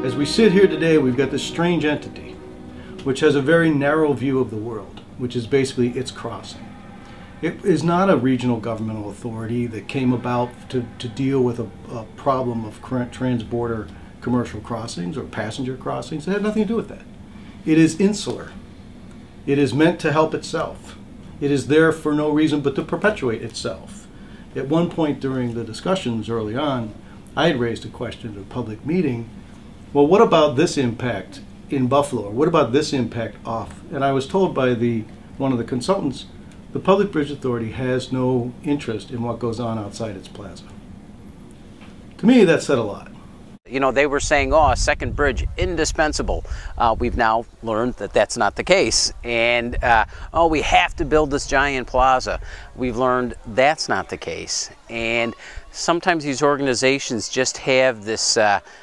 As we sit here today, we've got this strange entity which has a very narrow view of the world, which is basically its crossing. It is not a regional governmental authority that came about to deal with a problem of current transborder commercial crossings or passenger crossings. It had nothing to do with that. It is insular. It is meant to help itself. It is there for no reason but to perpetuate itself. At one point during the discussions early on, I had raised a question at a public meeting. Well, what about this impact in Buffalo? Or what about this impact off? And I was told by one of the consultants, the Public Bridge Authority has no interest in what goes on outside its plaza. To me, that said a lot. You know, they were saying, oh, a second bridge, indispensable. We've now learned that that's not the case. And, oh, we have to build this giant plaza. We've learned that's not the case. And sometimes these organizations just have this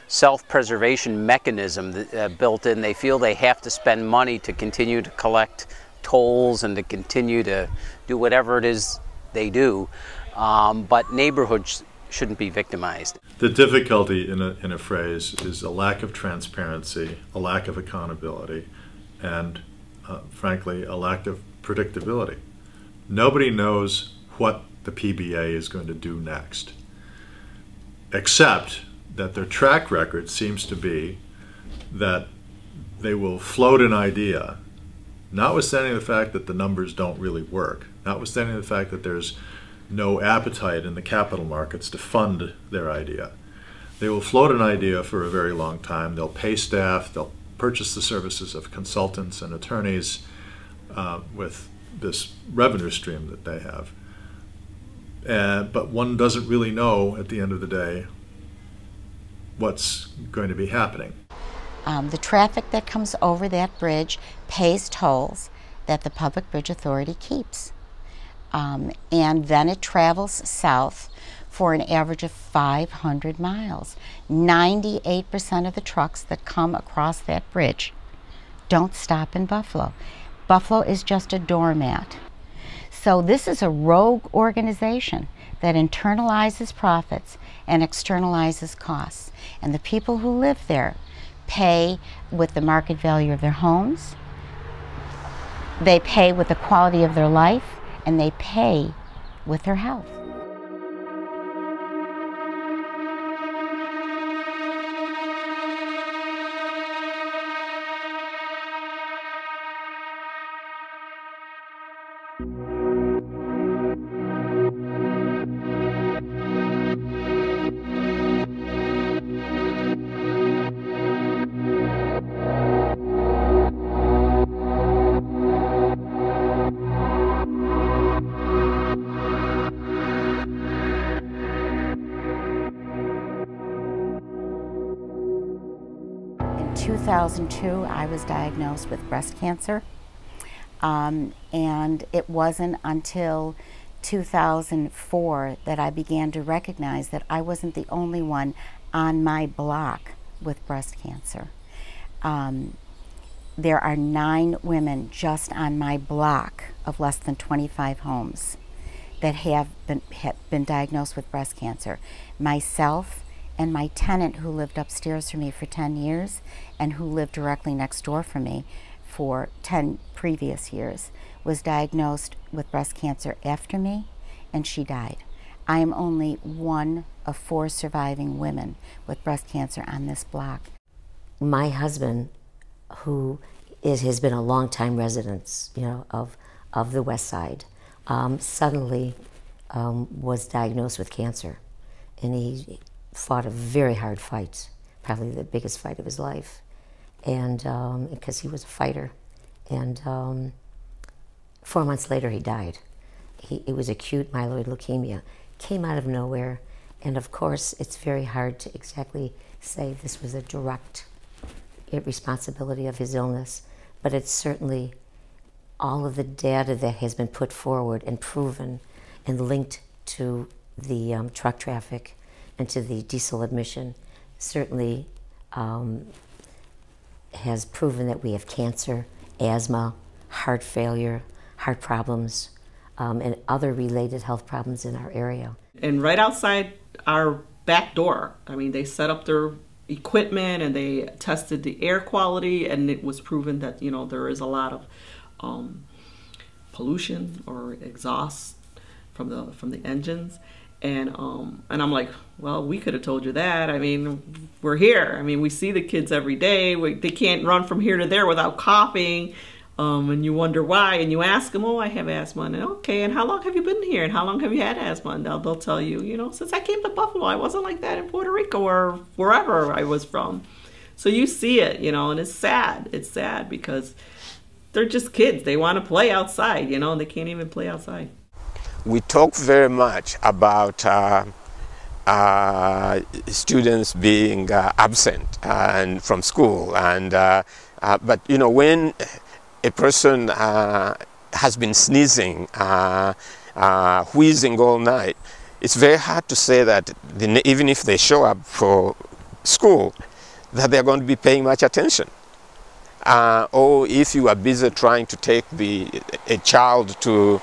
self-preservation mechanism built in. They feel they have to spend money to continue to collect tolls and to continue to do whatever it is they do. But neighborhoods shouldn't be victimized. The difficulty in a phrase is a lack of transparency, a lack of accountability, and frankly, a lack of predictability. Nobody knows what the PBA is going to do next, except that their track record seems to be that they will float an idea, notwithstanding the fact that the numbers don't really work, notwithstanding the fact that there's no appetite in the capital markets to fund their idea. They will float an idea for a very long time. They'll pay staff, they'll purchase the services of consultants and attorneys with this revenue stream that they have. But one doesn't really know at the end of the day what's going to be happening. The traffic that comes over that bridge pays tolls that the Public Bridge Authority keeps. And then it travels south for an average of 500 miles. 98% of the trucks that come across that bridge don't stop in Buffalo. Buffalo is just a doormat. So this is a rogue organization that internalizes profits and externalizes costs. And the people who live there pay with the market value of their homes, they pay with the quality of their life, and they pay with their health. In 2002, I was diagnosed with breast cancer, and it wasn't until 2004 that I began to recognize that I wasn't the only one on my block with breast cancer. There are 9 women just on my block of less than 25 homes that have been diagnosed with breast cancer. Myself and my tenant, who lived upstairs from me for 10 years and who lived directly next door from me for 10 previous years, was diagnosed with breast cancer after me, and she died. I am only one of 4 surviving women with breast cancer on this block. My husband, who has been a long-time resident, of the West Side, suddenly was diagnosed with cancer, and he fought a very hard fight, probably the biggest fight of his life, and because he was a fighter. And 4 months later, he died. It was acute myeloid leukemia, came out of nowhere, and of course, it's very hard to exactly say this was a direct responsibility of his illness, but it's certainly all of the data that has been put forward and proven and linked to the truck traffic and to the diesel admission certainly has proven that we have cancer, asthma, heart failure, heart problems, and other related health problems in our area. And right outside our back door, I mean, they set up their equipment, and they tested the air quality, and it was proven that, you know, there is a lot of pollution or exhaust from the engines. And I'm like, well, we could have told you that. I mean, we're here. I mean, we see the kids every day. They can't run from here to there without coughing. And you wonder why, and you ask them, oh, I have asthma. And okay, and how long have you been here? And how long have you had asthma? And they'll tell you, you know, since I came to Buffalo, I wasn't like that in Puerto Rico or wherever I was from. So you see it, you know, and it's sad. It's sad because they're just kids. They want to play outside, you know, and they can't even play outside. We talk very much about students being absent and from school, and but you know, when a person has been sneezing, wheezing all night, it's very hard to say that even if they show up for school, that they're going to be paying much attention. Or if you are busy trying to take a child to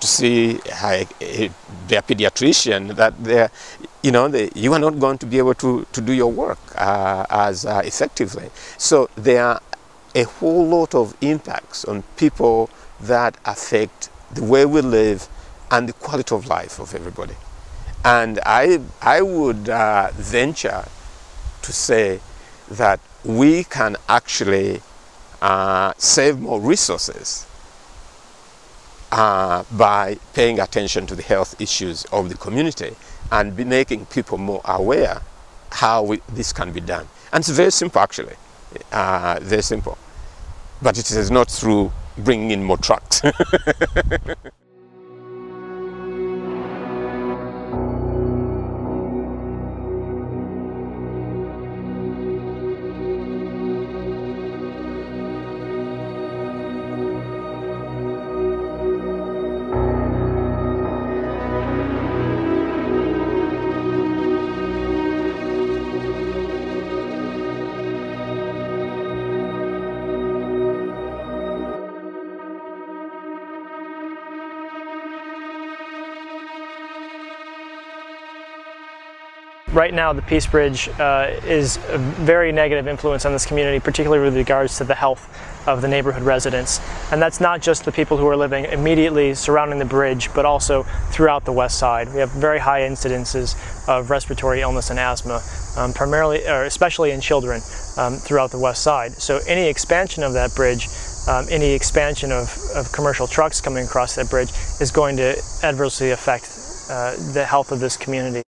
see their pediatrician, that you are not going to be able to do your work as effectively. So there are a whole lot of impacts on people that affect the way we live and the quality of life of everybody. And I would venture to say that we can actually save more resources by paying attention to the health issues of the community and be making people more aware how this can be done. And it's very simple, actually, very simple. But it is not through bringing in more trucks. Right now, the Peace Bridge is a very negative influence on this community, particularly with regards to the health of the neighborhood residents. And that's not just the people who are living immediately surrounding the bridge, but also throughout the west side. We have very high incidences of respiratory illness and asthma, primarily, or especially in children, throughout the west side. So any expansion of that bridge, any expansion of commercial trucks coming across that bridge is going to adversely affect the health of this community.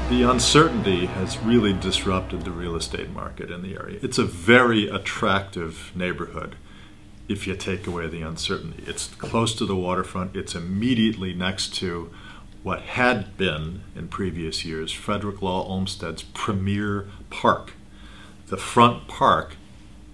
The uncertainty has really disrupted the real estate market in the area. It's a very attractive neighborhood if you take away the uncertainty. It's close to the waterfront. It's immediately next to what had been, in previous years, Frederick Law Olmsted's premier park. The front park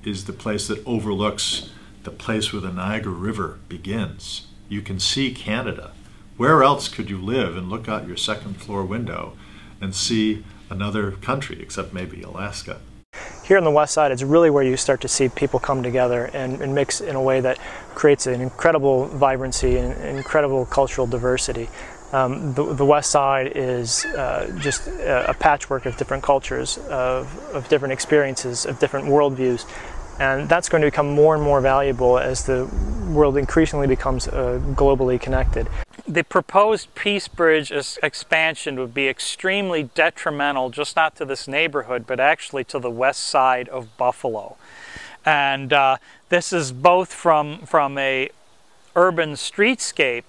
is the place that overlooks the place where the Niagara River begins. You can see Canada. Where else could you live and look out your second floor window and see another country, except maybe Alaska? Here on the west side, it's really where you start to see people come together and mix in a way that creates an incredible vibrancy and incredible cultural diversity. The west side is just a patchwork of different cultures, of different experiences, of different worldviews. And that's going to become more and more valuable as the world increasingly becomes globally connected. The proposed Peace Bridge expansion would be extremely detrimental, just not to this neighborhood, but actually to the west side of Buffalo. And this is both from a urban streetscape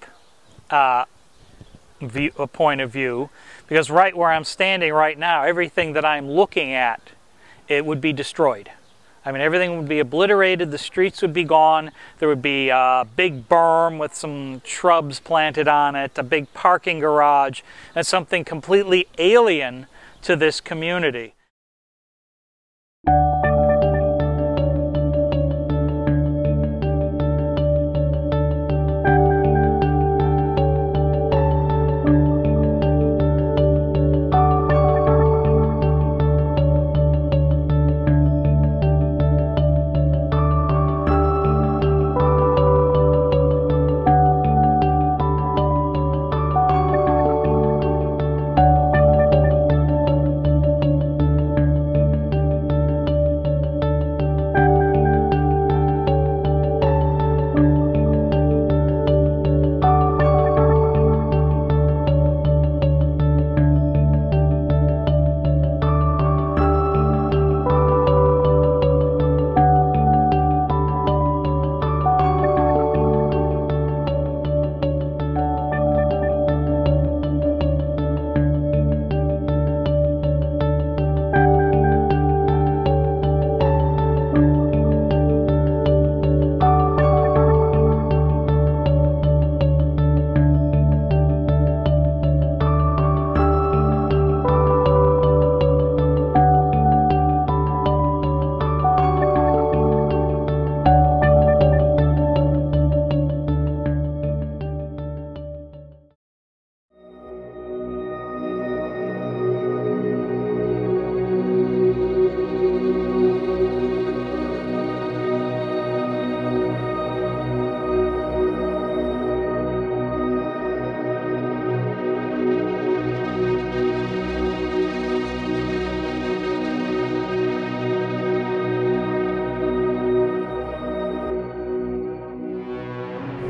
point of view, because right where I'm standing right now, everything that I'm looking at, it would be destroyed. I mean, everything would be obliterated, the streets would be gone, there would be a big berm with some shrubs planted on it, a big parking garage, and something completely alien to this community.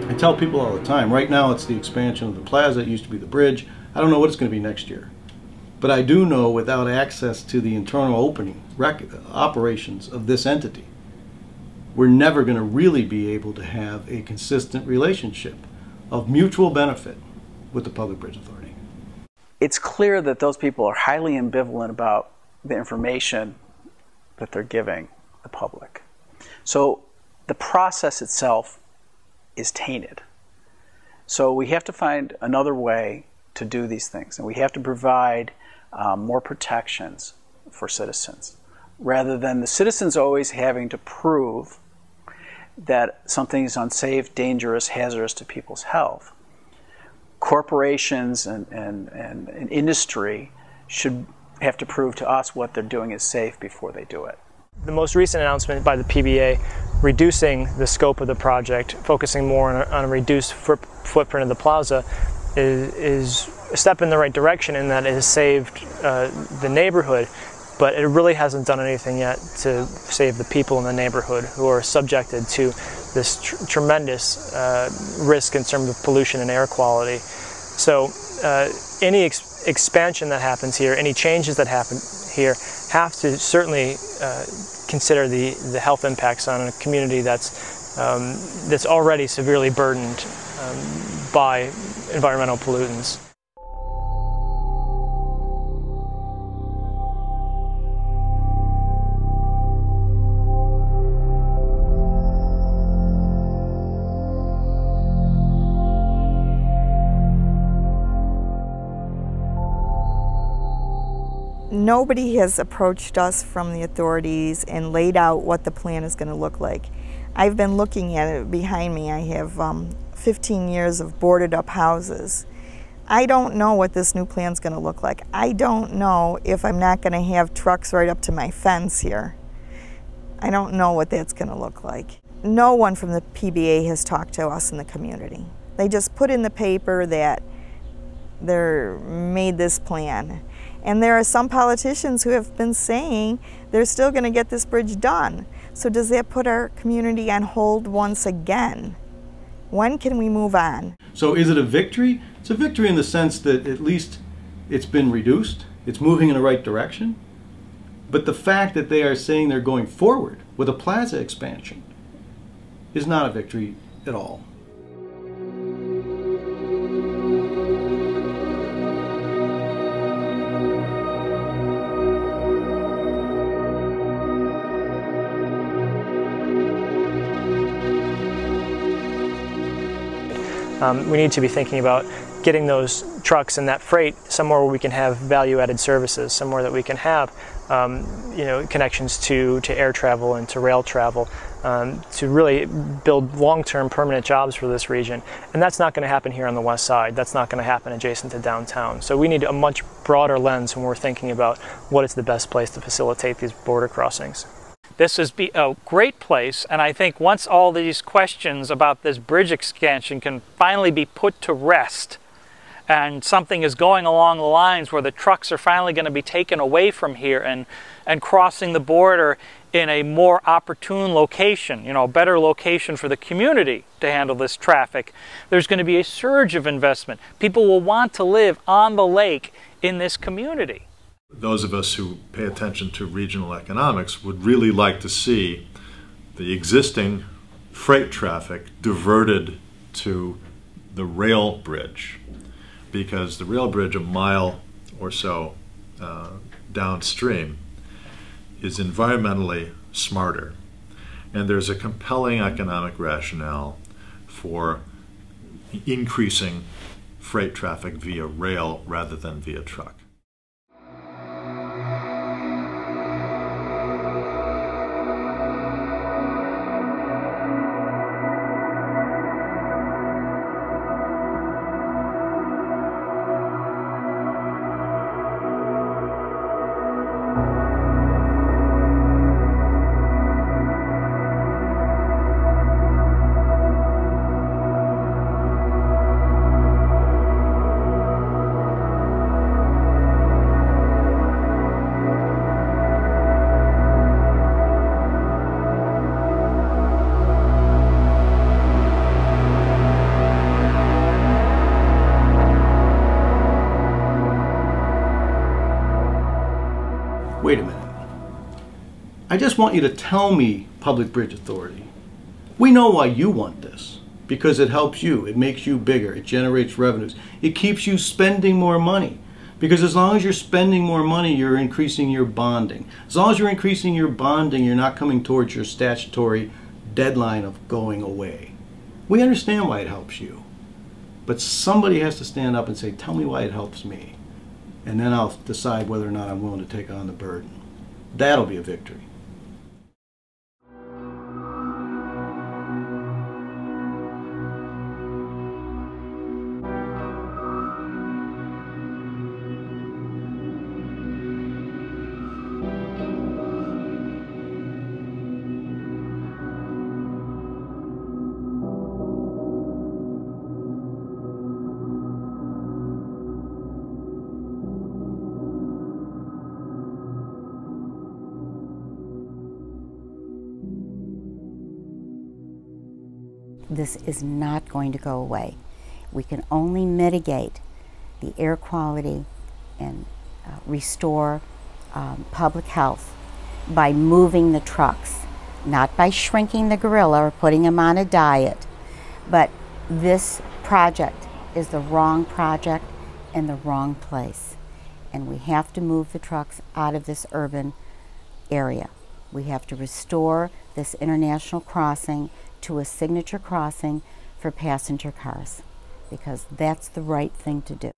I tell people all the time, right now it's the expansion of the plaza, it used to be the bridge. I don't know what it's going to be next year. But I do know without access to the internal opening operations of this entity, we're never going to really be able to have a consistent relationship of mutual benefit with the Public Bridge Authority. It's clear that those people are highly ambivalent about the information that they're giving the public. So the process itself is tainted. So we have to find another way to do these things, and we have to provide more protections for citizens, rather than the citizens always having to prove that something is unsafe, dangerous, hazardous to people's health. Corporations and industry should have to prove to us what they're doing is safe before they do it. The most recent announcement by the PBA reducing the scope of the project, focusing more on a reduced footprint of the plaza, is a step in the right direction in that it has saved the neighborhood, but it really hasn't done anything yet to save the people in the neighborhood who are subjected to this tremendous risk in terms of pollution and air quality. So any expansion that happens here, any changes that happen here, have to certainly consider the health impacts on a community that's already severely burdened by environmental pollutants. Nobody has approached us from the authorities and laid out what the plan is going to look like. I've been looking at it behind me. I have 15 years of boarded up houses. I don't know what this new plan is going to look like. I don't know if I'm not going to have trucks right up to my fence here. I don't know what that's going to look like. No one from the PBA has talked to us in the community. They just put in the paper that they made this plan. And there are some politicians who have been saying they're still going to get this bridge done. So does that put our community on hold once again? When can we move on? So is it a victory? It's a victory in the sense that at least it's been reduced. It's moving in the right direction. But the fact that they are saying they're going forward with a plaza expansion is not a victory at all. We need to be thinking about getting those trucks and that freight somewhere where we can have value-added services, somewhere that we can have connections to air travel and to rail travel, to really build long-term permanent jobs for this region. And that's not going to happen here on the west side. That's not going to happen adjacent to downtown. So we need a much broader lens when we're thinking about what is the best place to facilitate these border crossings. This is a great place, and I think once all these questions about this bridge expansion can finally be put to rest, and something is going along the lines where the trucks are finally going to be taken away from here and crossing the border in a more opportune location, a better location for the community to handle this traffic, there's going to be a surge of investment. People will want to live on the lake in this community. Those of us who pay attention to regional economics would really like to see the existing freight traffic diverted to the rail bridge, because the rail bridge a mile or so downstream is environmentally smarter, and there's a compelling economic rationale for increasing freight traffic via rail rather than via truck. Wait a minute. I just want you to tell me, Public Bridge Authority. We know why you want this. Because it helps you. It makes you bigger. It generates revenues. It keeps you spending more money. Because as long as you're spending more money, you're increasing your bonding. As long as you're increasing your bonding, you're not coming towards your statutory deadline of going away. We understand why it helps you. But somebody has to stand up and say, tell me why it helps me. And then I'll decide whether or not I'm willing to take on the burden. That'll be a victory. This is not going to go away. We can only mitigate the air quality and restore public health by moving the trucks, not by shrinking the gorilla or putting him on a diet. But this project is the wrong project in the wrong place. And we have to move the trucks out of this urban area. We have to restore this international crossing to a signature crossing for passenger cars, because that's the right thing to do.